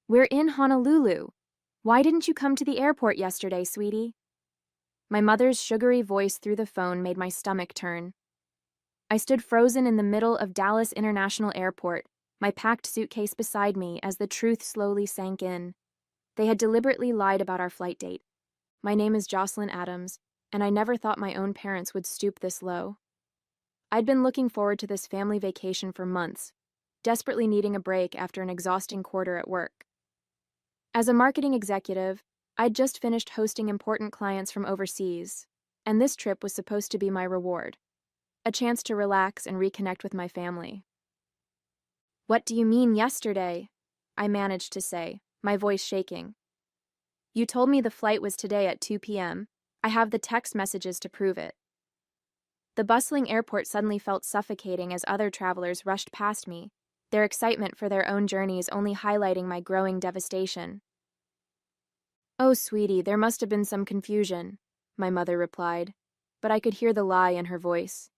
We're in Honolulu. Why didn't you come to the airport yesterday, sweetie? My mother's sugary voice through the phone made my stomach turn. I stood frozen in the middle of Dallas International Airport, my packed suitcase beside me as the truth slowly sank in. They had deliberately lied about our flight date. My name is Jocelyn Adams, and I never thought my own parents would stoop this low. I'd been looking forward to this family vacation for months, desperately needing a break after an exhausting quarter at work. As a marketing executive, I'd just finished hosting important clients from overseas, and this trip was supposed to be my reward, a chance to relax and reconnect with my family. "What do you mean yesterday?" I managed to say, my voice shaking. "You told me the flight was today at 2 p.m. I have the text messages to prove it." The bustling airport suddenly felt suffocating as other travelers rushed past me, their excitement for their own journeys only highlighting my growing devastation. "Oh, sweetie, there must have been some confusion," my mother replied, but I could hear the lie in her voice.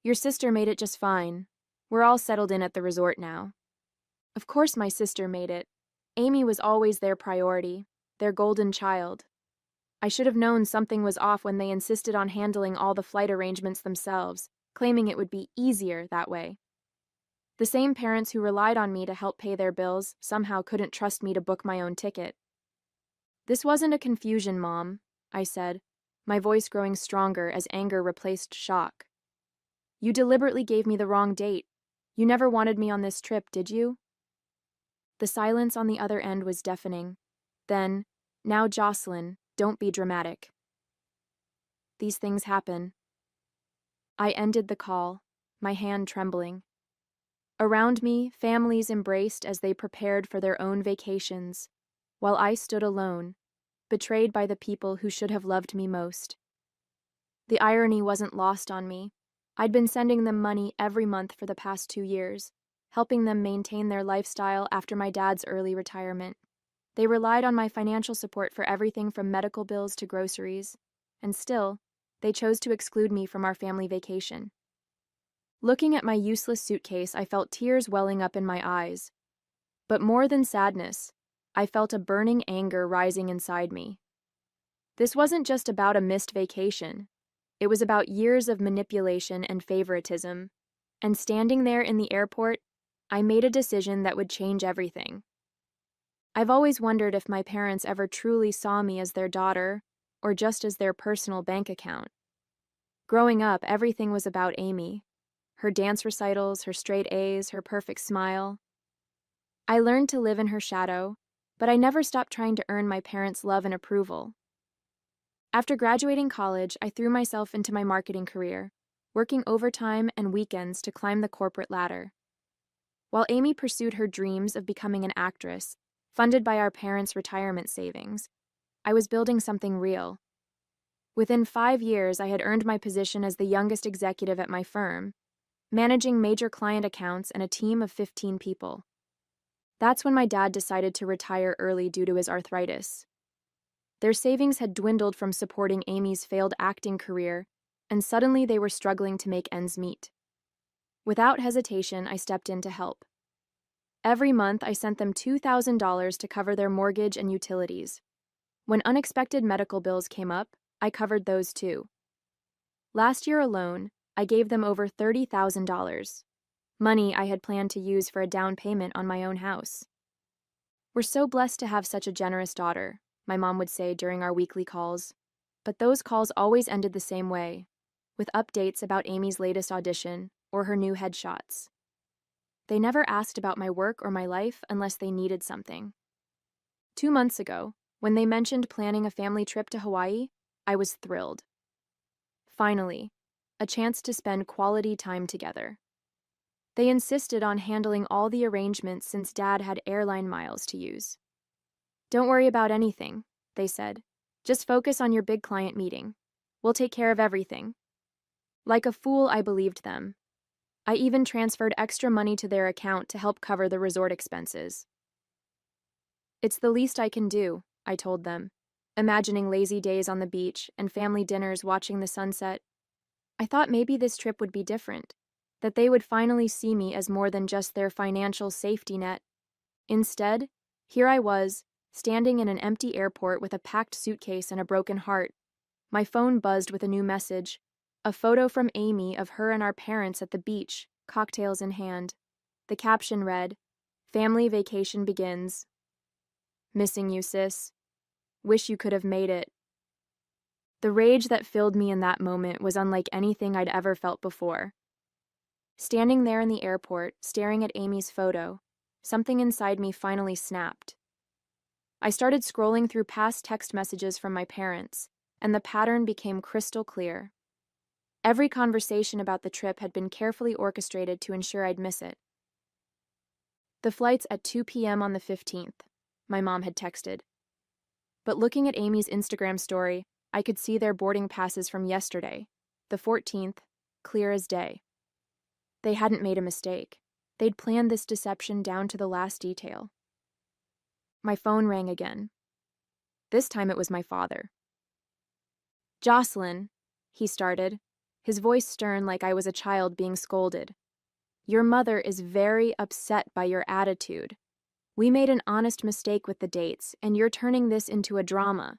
"Your sister made it just fine. We're all settled in at the resort now." Of course my sister made it. Amy was always their priority, their golden child. I should have known something was off when they insisted on handling all the flight arrangements themselves, claiming it would be easier that way. The same parents who relied on me to help pay their bills somehow couldn't trust me to book my own ticket. "This wasn't a confusion, Mom," I said, my voice growing stronger as anger replaced shock. "You deliberately gave me the wrong date. You never wanted me on this trip, did you?" The silence on the other end was deafening. Then, "Now, Jocelyn, don't be dramatic. These things happen." I ended the call, my hand trembling. Around me, families embraced as they prepared for their own vacations, while I stood alone, betrayed by the people who should have loved me most. The irony wasn't lost on me. I'd been sending them money every month for the past 2 years, helping them maintain their lifestyle after my dad's early retirement. They relied on my financial support for everything from medical bills to groceries, and still, they chose to exclude me from our family vacation. Looking at my useless suitcase, I felt tears welling up in my eyes. But more than sadness, I felt a burning anger rising inside me. This wasn't just about a missed vacation. It was about years of manipulation and favoritism. And standing there in the airport, I made a decision that would change everything. I've always wondered if my parents ever truly saw me as their daughter, or just as their personal bank account. Growing up, everything was about Amy. Her dance recitals, her straight A's, her perfect smile. I learned to live in her shadow, but I never stopped trying to earn my parents' love and approval. After graduating college, I threw myself into my marketing career, working overtime and weekends to climb the corporate ladder. While Amy pursued her dreams of becoming an actress, funded by our parents' retirement savings, I was building something real. Within 5 years, I had earned my position as the youngest executive at my firm, managing major client accounts and a team of 15 people. That's when my dad decided to retire early due to his arthritis. Their savings had dwindled from supporting Amy's failed acting career, and suddenly they were struggling to make ends meet. Without hesitation, I stepped in to help. Every month, I sent them $2,000 to cover their mortgage and utilities. When unexpected medical bills came up, I covered those too. Last year alone, I gave them over $30,000. Money I had planned to use for a down payment on my own house. "We're so blessed to have such a generous daughter," my mom would say during our weekly calls. But those calls always ended the same way, with updates about Amy's latest audition or her new headshots. They never asked about my work or my life unless they needed something. 2 months ago, when they mentioned planning a family trip to Hawaii, I was thrilled. Finally, a chance to spend quality time together. They insisted on handling all the arrangements since Dad had airline miles to use. "Don't worry about anything," they said. "Just focus on your big client meeting. We'll take care of everything." Like a fool, I believed them. I even transferred extra money to their account to help cover the resort expenses. "It's the least I can do," I told them, imagining lazy days on the beach and family dinners watching the sunset. I thought maybe this trip would be different, that they would finally see me as more than just their financial safety net. Instead, Here I was, standing in an empty airport with a packed suitcase and a broken heart. My phone buzzed with a new message, a photo from Amy of her and our parents at the beach, cocktails in hand. The caption read, "Family vacation begins. Missing you, sis. Wish you could have made it." The rage that filled me in that moment was unlike anything I'd ever felt before. Standing there in the airport, staring at Amy's photo, something inside me finally snapped. I started scrolling through past text messages from my parents, and the pattern became crystal clear. Every conversation about the trip had been carefully orchestrated to ensure I'd miss it. "The flight's at 2 p.m. on the 15th, my mom had texted. But looking at Amy's Instagram story, I could see their boarding passes from yesterday, the 14th, clear as day. They hadn't made a mistake. They'd planned this deception down to the last detail. My phone rang again. This time it was my father. "Jocelyn," he started, his voice stern like I was a child being scolded. "Your mother is very upset by your attitude. We made an honest mistake with the dates, and you're turning this into a drama.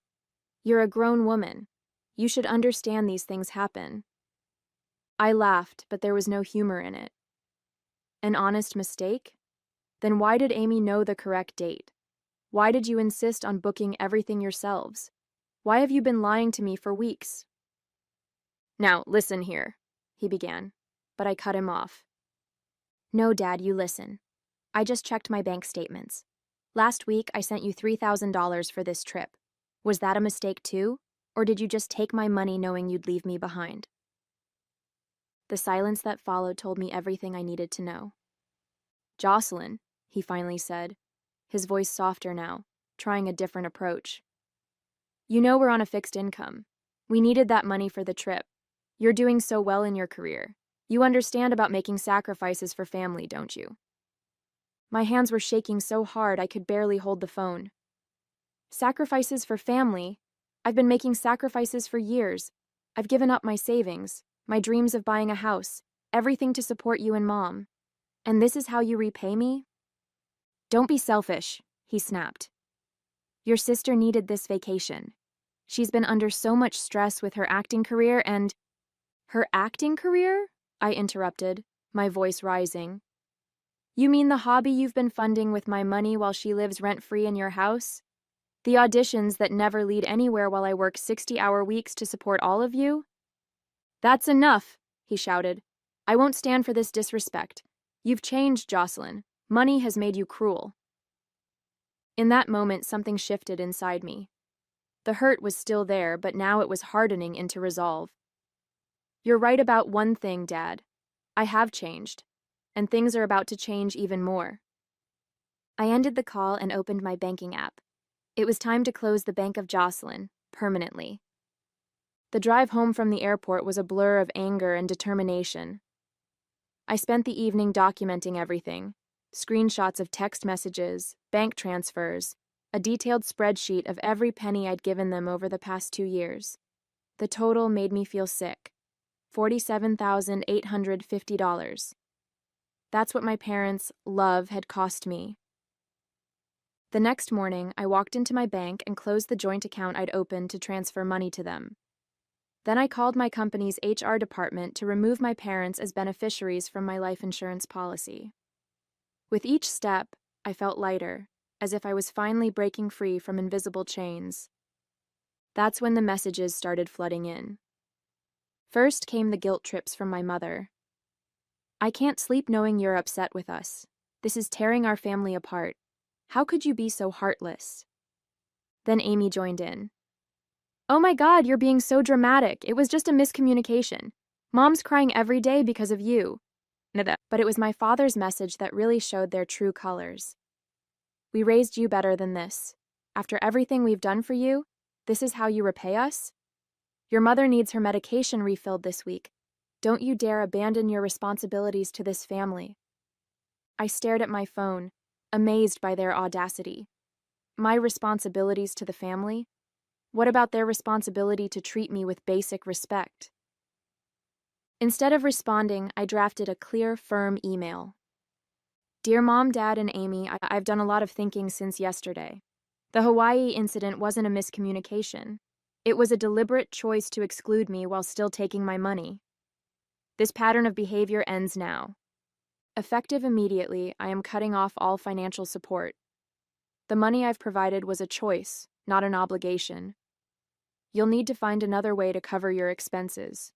You're a grown woman. You should understand these things happen." I laughed, but there was no humor in it. An honest mistake? Then why did Amy know the correct date? Why did you insist on booking everything yourselves? Why have you been lying to me for weeks? "Now, listen here," he began, but I cut him off. "No, Dad, you listen. I just checked my bank statements. Last week, I sent you $3,000 for this trip. Was that a mistake too? Or did you just take my money knowing you'd leave me behind?" The silence that followed told me everything I needed to know. "Jocelyn," he finally said, his voice softer now, trying a different approach. "You know we're on a fixed income. We needed that money for the trip. You're doing so well in your career. You understand about making sacrifices for family, don't you?" My hands were shaking so hard I could barely hold the phone. "Sacrifices for family? I've been making sacrifices for years. I've given up my savings, my dreams of buying a house, everything to support you and Mom. And this is how you repay me?" "Don't be selfish," he snapped. "Your sister needed this vacation. She's been under so much stress with her acting career and—" "Her acting career?" I interrupted, my voice rising. "You mean the hobby you've been funding with my money while she lives rent-free in your house? The auditions that never lead anywhere while I work 60-hour weeks to support all of you?" "That's enough," he shouted. "I won't stand for this disrespect. You've changed, Jocelyn. Money has made you cruel." In that moment, something shifted inside me. The hurt was still there, but now it was hardening into resolve. "You're right about one thing, Dad. I have changed, and things are about to change even more." I ended the call and opened my banking app. It was time to close the Bank of Jocelyn, permanently. The drive home from the airport was a blur of anger and determination. I spent the evening documenting everything: screenshots of text messages, bank transfers, a detailed spreadsheet of every penny I'd given them over the past 2 years. The total made me feel sick. $47,850. That's what my parents' love had cost me. The next morning, I walked into my bank and closed the joint account I'd opened to transfer money to them. Then I called my company's HR department to remove my parents as beneficiaries from my life insurance policy. With each step, I felt lighter, as if I was finally breaking free from invisible chains. That's when the messages started flooding in. First came the guilt trips from my mother. "I can't sleep knowing you're upset with us. This is tearing our family apart. How could you be so heartless?" Then Amy joined in. "Oh my God, you're being so dramatic. It was just a miscommunication. Mom's crying every day because of you." But it was my father's message that really showed their true colors. "We raised you better than this. After everything we've done for you, this is how you repay us? Your mother needs her medication refilled this week. Don't you dare abandon your responsibilities to this family." I stared at my phone, amazed by their audacity. My responsibilities to the family? What about their responsibility to treat me with basic respect? Instead of responding, I drafted a clear, firm email. Dear Mom, Dad, and Amy, I've done a lot of thinking since yesterday. The Hawaii incident wasn't a miscommunication. It was a deliberate choice to exclude me while still taking my money. This pattern of behavior ends now. Effective immediately, I am cutting off all financial support. The money I've provided was a choice, not an obligation. You'll need to find another way to cover your expenses.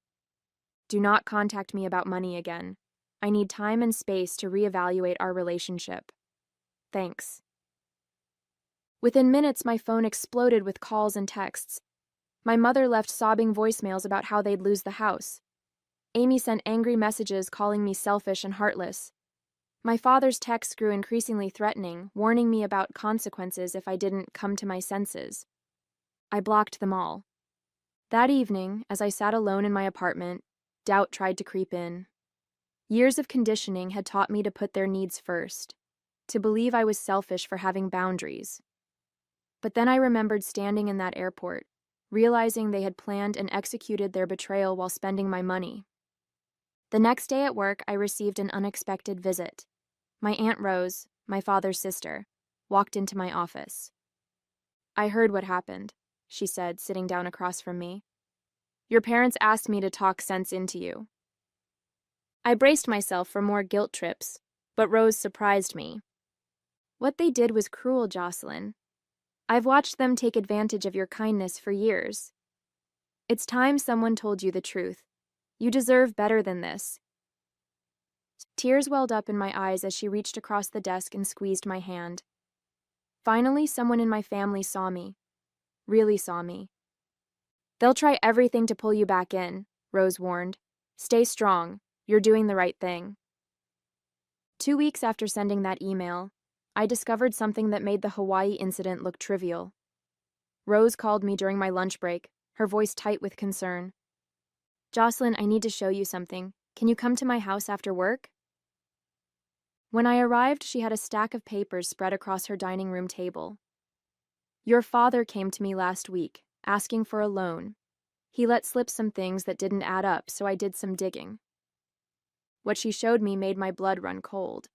Do not contact me about money again. I need time and space to reevaluate our relationship. Thanks. Within minutes, my phone exploded with calls and texts. My mother left sobbing voicemails about how they'd lose the house. Amy sent angry messages calling me selfish and heartless. My father's texts grew increasingly threatening, warning me about consequences if I didn't come to my senses. I blocked them all. That evening, as I sat alone in my apartment, doubt tried to creep in. Years of conditioning had taught me to put their needs first, to believe I was selfish for having boundaries. But then I remembered standing in that airport, realizing they had planned and executed their betrayal while spending my money. The next day at work, I received an unexpected visit. My Aunt Rose, my father's sister, walked into my office. I heard what happened, she said, sitting down across from me. Your parents asked me to talk sense into you. I braced myself for more guilt trips, but Rose surprised me. What they did was cruel, Jocelyn. I've watched them take advantage of your kindness for years. It's time someone told you the truth. You deserve better than this. Tears welled up in my eyes as she reached across the desk and squeezed my hand. Finally, someone in my family saw me. Really saw me. They'll try everything to pull you back in, Rose warned. Stay strong. You're doing the right thing. 2 weeks after sending that email, I discovered something that made the Hawaii incident look trivial. Rose called me during my lunch break, her voice tight with concern. Jocelyn, I need to show you something. Can you come to my house after work? When I arrived, she had a stack of papers spread across her dining room table. Your father came to me last week, asking for a loan. He let slip some things that didn't add up, so I did some digging. What she showed me made my blood run cold.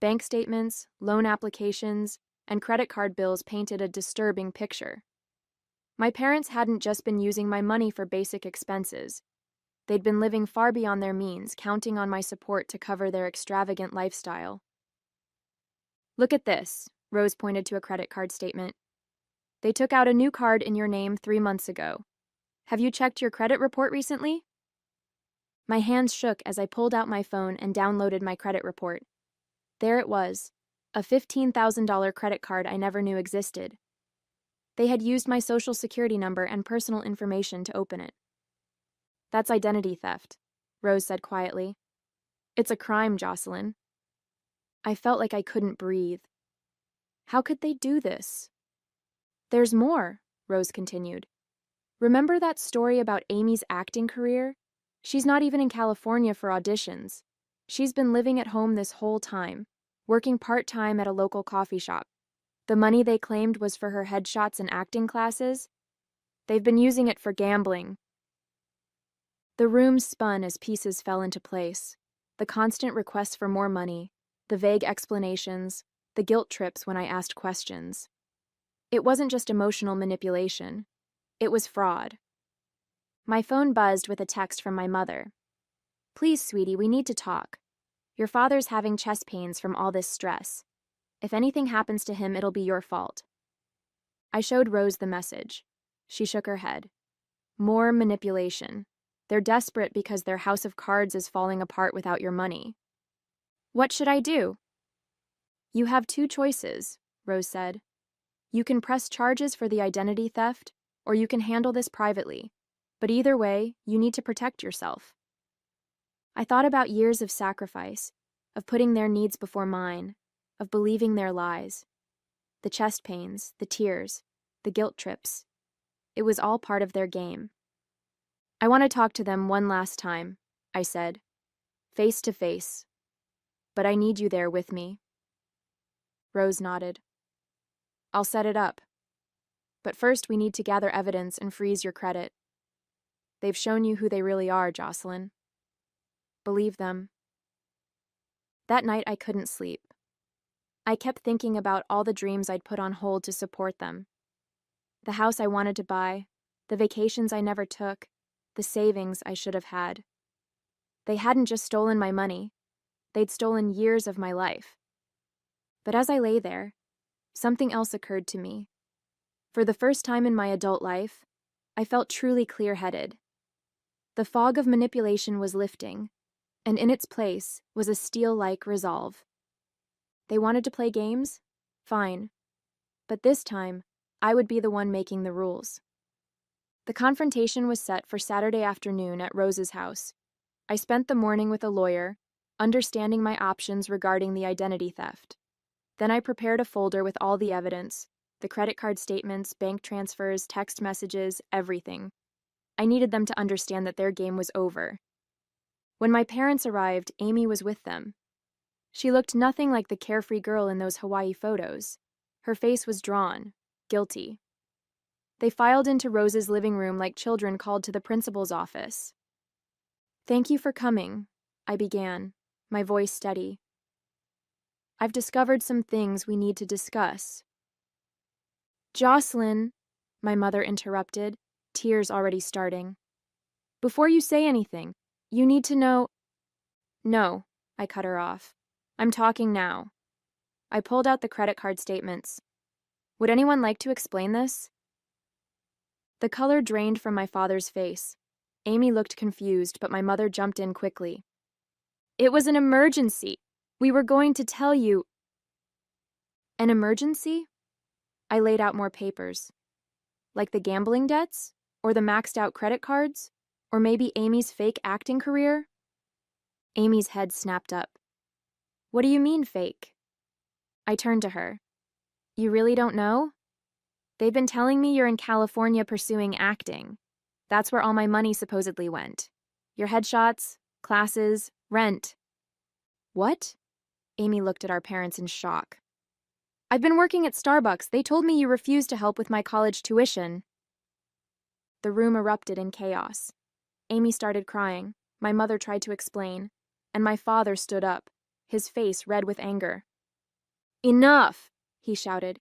Bank statements, loan applications, and credit card bills painted a disturbing picture. My parents hadn't just been using my money for basic expenses. They'd been living far beyond their means, counting on my support to cover their extravagant lifestyle. Look at this, Rose pointed to a credit card statement. They took out a new card in your name 3 months ago. Have you checked your credit report recently? My hands shook as I pulled out my phone and downloaded my credit report. There it was, a $15,000 credit card I never knew existed. They had used my social security number and personal information to open it. That's identity theft, Rose said quietly. It's a crime, Jocelyn. I felt like I couldn't breathe. How could they do this? There's more, Rose continued. Remember that story about Amy's acting career? She's not even in California for auditions. She's been living at home this whole time, working part-time at a local coffee shop. The money they claimed was for her headshots and acting classes. They've been using it for gambling. The room spun as pieces fell into place. The constant requests for more money, the vague explanations, the guilt trips when I asked questions. It wasn't just emotional manipulation. It was fraud. My phone buzzed with a text from my mother. Please, sweetie, we need to talk. Your father's having chest pains from all this stress. If anything happens to him, it'll be your fault. I showed Rose the message. She shook her head. More manipulation. They're desperate because their house of cards is falling apart without your money. What should I do? You have 2 choices, Rose said. You can press charges for the identity theft, or you can handle this privately. But either way, you need to protect yourself. I thought about years of sacrifice, of putting their needs before mine, of believing their lies. The chest pains, the tears, the guilt trips. It was all part of their game. I want to talk to them one last time, I said, face to face. But I need you there with me. Rose nodded. I'll set it up. But first we need to gather evidence and freeze your credit. They've shown you who they really are, Jocelyn. Believe them. That night I couldn't sleep. I kept thinking about all the dreams I'd put on hold to support them. The house I wanted to buy, the vacations I never took, the savings I should have had. They hadn't just stolen my money, they'd stolen years of my life. But as I lay there, something else occurred to me. For the first time in my adult life, I felt truly clear-headed. The fog of manipulation was lifting, and in its place was a steel-like resolve. They wanted to play games? Fine. But this time, I would be the one making the rules. The confrontation was set for Saturday afternoon at Rose's house. I spent the morning with a lawyer, understanding my options regarding the identity theft. Then I prepared a folder with all the evidence, the credit card statements, bank transfers, text messages, everything. I needed them to understand that their game was over. When my parents arrived, Amy was with them. She looked nothing like the carefree girl in those Hawaii photos. Her face was drawn, guilty. They filed into Rose's living room like children called to the principal's office. "Thank you for coming," I began, my voice steady. "I've discovered some things we need to discuss." "Jocelyn," my mother interrupted, tears already starting. "Before you say anything, you need to know—" "No," I cut her off. "I'm talking now." I pulled out the credit card statements. "Would anyone like to explain this?" The color drained from my father's face. Amy looked confused, but my mother jumped in quickly. "It was an emergency. We were going to tell you." "An emergency?" I laid out more papers. Like the gambling debts? Or the maxed out credit cards? Or maybe Amy's fake acting career? Amy's head snapped up. "What do you mean, fake?" I turned to her. "You really don't know? They've been telling me you're in California pursuing acting. That's where all my money supposedly went. Your headshots, classes, rent." "What?" Amy looked at our parents in shock. "I've been working at Starbucks. They told me you refused to help with my college tuition." The room erupted in chaos. Amy started crying. My mother tried to explain, and my father stood up, his face red with anger. "Enough!" he shouted.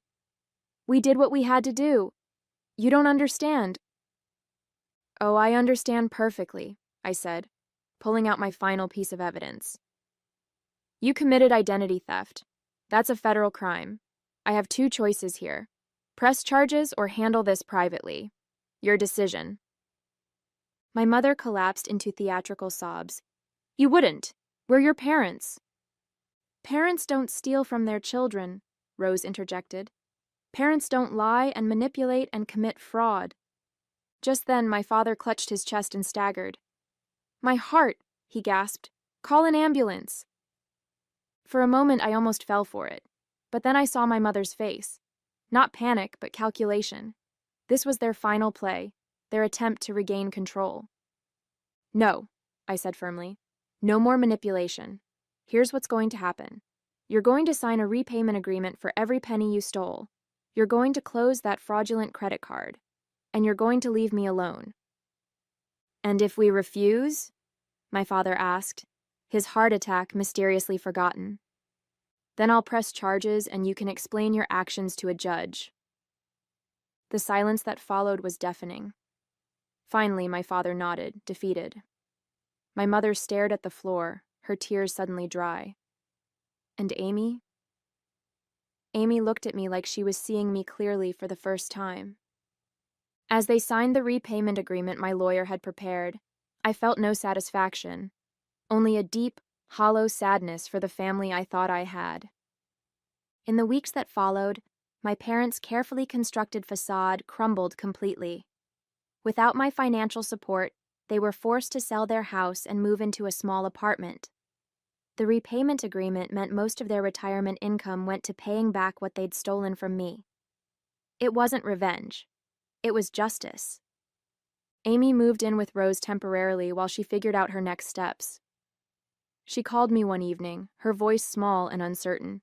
"We did what we had to do. You don't understand." "Oh, I understand perfectly," I said, pulling out my final piece of evidence. "You committed identity theft. That's a federal crime. I have two choices here. Press charges or handle this privately. Your decision." My mother collapsed into theatrical sobs. "You wouldn't. We're your parents." "Parents don't steal from their children," Rose interjected. "Parents don't lie and manipulate and commit fraud." Just then, my father clutched his chest and staggered. "My heart," he gasped. "Call an ambulance." For a moment, I almost fell for it. But then I saw my mother's face. Not panic, but calculation. This was their final play, their attempt to regain control. "No," I said firmly. "No more manipulation. Here's what's going to happen. You're going to sign a repayment agreement for every penny you stole. You're going to close that fraudulent credit card. And you're going to leave me alone." "And if we refuse?" my father asked, his heart attack mysteriously forgotten. "Then I'll press charges and you can explain your actions to a judge." The silence that followed was deafening. Finally, my father nodded, defeated. My mother stared at the floor, her tears suddenly dry. "And Amy?" Amy looked at me like she was seeing me clearly for the first time. As they signed the repayment agreement my lawyer had prepared, I felt no satisfaction, only a deep, hollow sadness for the family I thought I had. In the weeks that followed, my parents' carefully constructed facade crumbled completely. Without my financial support, they were forced to sell their house and move into a small apartment. The repayment agreement meant most of their retirement income went to paying back what they'd stolen from me. It wasn't revenge. It was justice. Amy moved in with Rose temporarily while she figured out her next steps. She called me one evening, her voice small and uncertain.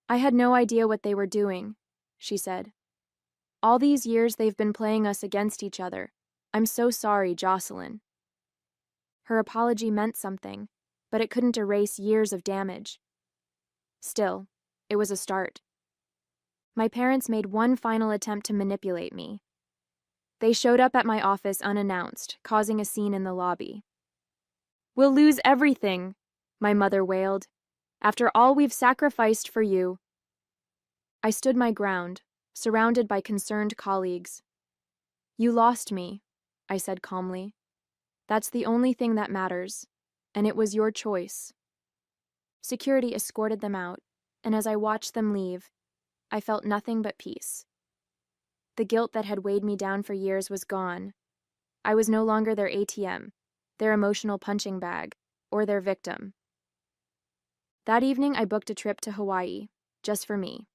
"I had no idea what they were doing," she said. "All these years they've been playing us against each other. I'm so sorry, Jocelyn." Her apology meant something, but it couldn't erase years of damage. Still, it was a start. My parents made one final attempt to manipulate me. They showed up at my office unannounced, causing a scene in the lobby. "We'll lose everything," my mother wailed. "After all we've sacrificed for you." I stood my ground, surrounded by concerned colleagues. "You lost me," I said calmly. "That's the only thing that matters, and it was your choice." Security escorted them out, and as I watched them leave, I felt nothing but peace. The guilt that had weighed me down for years was gone. I was no longer their ATM, their emotional punching bag, or their victim. That evening, I booked a trip to Hawaii, just for me.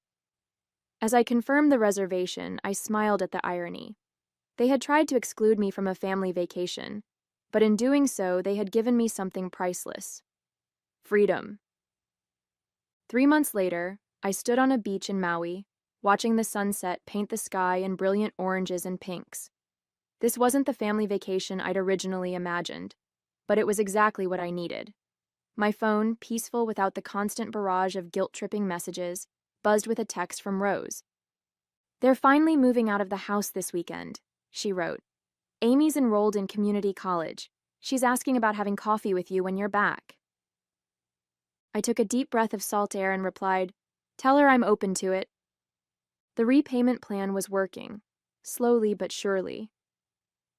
As I confirmed the reservation, I smiled at the irony. They had tried to exclude me from a family vacation, but in doing so, they had given me something priceless: freedom. 3 months later, I stood on a beach in Maui, watching the sunset paint the sky in brilliant oranges and pinks. This wasn't the family vacation I'd originally imagined, but it was exactly what I needed. My phone, peaceful without the constant barrage of guilt-tripping messages, buzzed with a text from Rose. "They're finally moving out of the house this weekend," she wrote. "Amy's enrolled in community college. She's asking about having coffee with you when you're back." I took a deep breath of salt air and replied, "Tell her I'm open to it." The repayment plan was working, slowly but surely.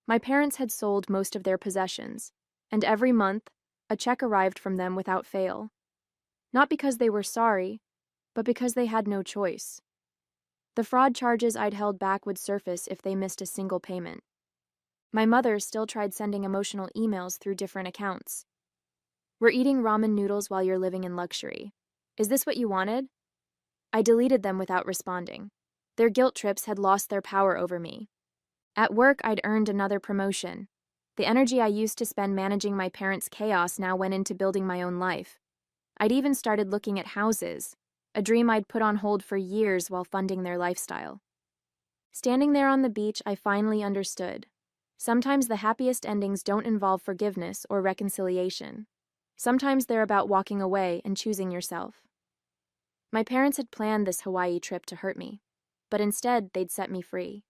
My parents had sold most of their possessions, and every month, a check arrived from them without fail. Not because they were sorry, but because they had no choice. The fraud charges I'd held back would surface if they missed a single payment. My mother still tried sending emotional emails through different accounts. "We're eating ramen noodles while you're living in luxury. Is this what you wanted?" I deleted them without responding. Their guilt trips had lost their power over me. At work, I'd earned another promotion. The energy I used to spend managing my parents' chaos now went into building my own life. I'd even started looking at houses, a dream I'd put on hold for years while funding their lifestyle. Standing there on the beach, I finally understood. Sometimes the happiest endings don't involve forgiveness or reconciliation. Sometimes they're about walking away and choosing yourself. My parents had planned this Hawaii trip to hurt me, but instead they'd set me free.